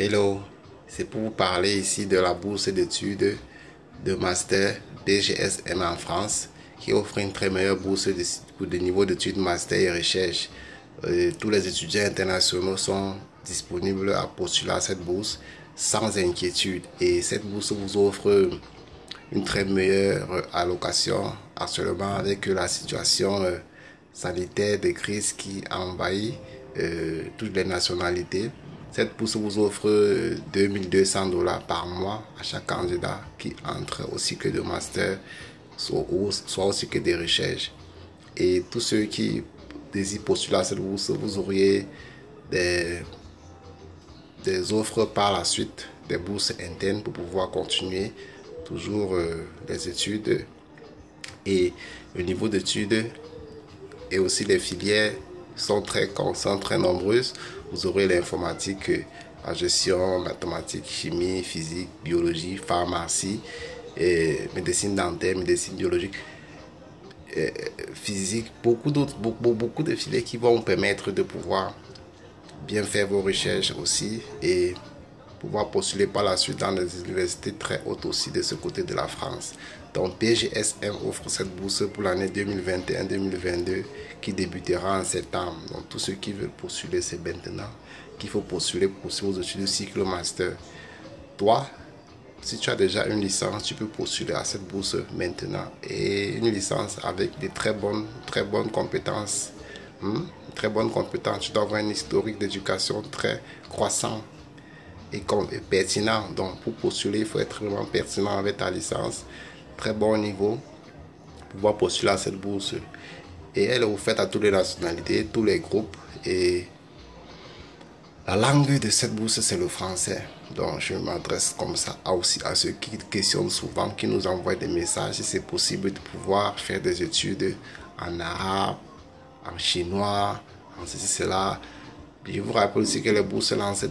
Hello, c'est pour vous parler ici de la bourse d'études de master DGSM en France qui offre une très meilleure bourse pour des niveaux d'études master et recherche. Tous les étudiants internationaux sont disponibles à postuler à cette bourse sans inquiétude et cette bourse vous offre une très meilleure allocation actuellement avec la situation sanitaire de crise qui envahit toutes les nationalités. Cette bourse vous offre 2200 $ par mois à chaque candidat qui entre au cycle de master, soit au cycle de recherche. Et tous ceux qui désirent postuler à cette bourse, vous auriez des offres par la suite, des bourses internes pour pouvoir continuer toujours les études. Et le niveau d'études et aussi les filières sont très nombreuses. Vous aurez l'informatique, la gestion, mathématiques, chimie, physique, biologie, pharmacie, médecine dentaire, médecine biologique, physique, beaucoup de filières qui vont vous permettre de pouvoir bien faire vos recherches aussi et pouvoir postuler par la suite dans des universités très hautes aussi de ce côté de la France. Donc DGSM offre cette bourse pour l'année 2021-2022 qui débutera en septembre. Donc tous ceux qui veulent postuler, c'est maintenant qu'il faut postuler pour vos études de cycle master. Toi, si tu as déjà une licence, tu peux postuler à cette bourse maintenant. Et une licence avec des très bonnes compétences. Très bonnes compétences. Tu dois avoir un historique d'éducation très croissant et pertinent. Donc pour postuler, il faut être vraiment pertinent avec ta licence, très bon niveau, pour pouvoir postuler à cette bourse. Et elle est offerte à toutes les nationalités, tous les groupes. Et la langue de cette bourse, c'est le français. Donc je m'adresse comme ça aussi à ceux qui questionnent souvent, qui nous envoient des messages, si c'est possible de pouvoir faire des études en arabe, en chinois, en ceci, cela. Je vous rappelle aussi que les bourses lancées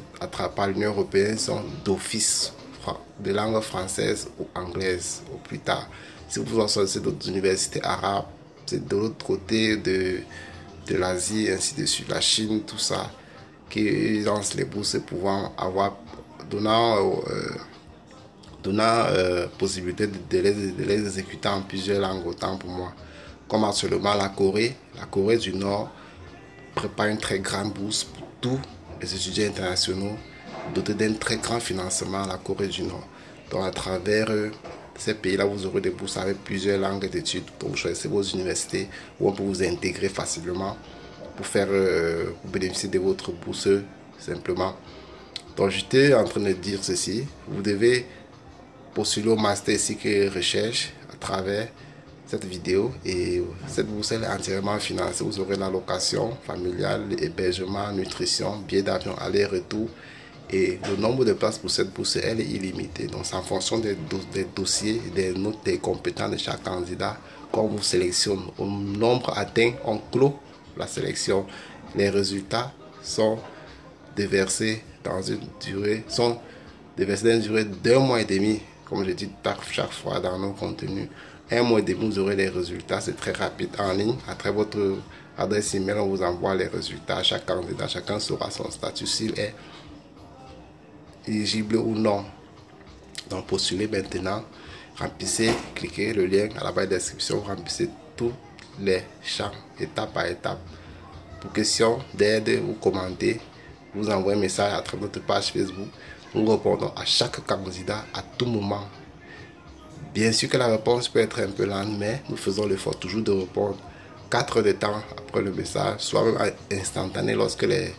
par l'Union européenne sont d'office de langue française ou anglaise au plus tard. Si vous en sortez d'autres universités arabes, c'est de l'autre côté de l'Asie, ainsi de suite, la Chine, tout ça, qui lancent les bourses pouvant avoir, donnant possibilité de les exécuter en plusieurs langues, autant pour moi. Comme actuellement la Corée du Nord prépare une très grande bourse pour tous les étudiants internationaux dotés d'un très grand financement à la Corée du Nord. Donc à travers ces pays-là, vous aurez des bourses avec plusieurs langues d'études. Donc vous choisissez vos universités où on peut vous intégrer facilement pour bénéficier de votre bourse simplement. Donc j'étais en train de dire ceci, vous devez postuler au master cycle recherche à travers cette vidéo et cette bourse elle est entièrement financée. Vous aurez l'allocation familiale, hébergement, nutrition, billet d'avion aller-retour et le nombre de places pour cette bourse elle est illimité. Donc c'est en fonction des dossiers, des notes, des compétences de chaque candidat qu'on vous sélectionne. Au nombre atteint, on clôt la sélection. Les résultats sont déversés dans une durée, d'1 mois et demi, comme je dis chaque fois dans nos contenus. 1 mois et demi, vous aurez les résultats. C'est très rapide en ligne. À travers votre adresse email, on vous envoie les résultats. Chaque candidat, chacun saura son statut, s'il est éligible ou non. Donc, postulez maintenant. Remplissez, cliquez le lien à la barre de description. Remplissez tous les champs, étape par étape. Pour questions d'aide ou commenter, vous envoyez un message à travers notre page Facebook. Nous répondons à chaque candidat à tout moment. Bien sûr que la réponse peut être un peu lente, mais nous faisons l'effort toujours de répondre 4 heures de temps après le message, soit même instantané lorsque les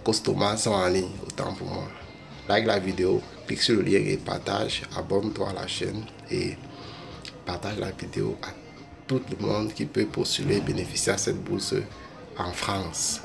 customers sont en ligne, autant pour moi. Like la vidéo, clique sur le lien et partage, abonne-toi à la chaîne et partage la vidéo à tout le monde qui peut postuler et bénéficier à cette bourse en France.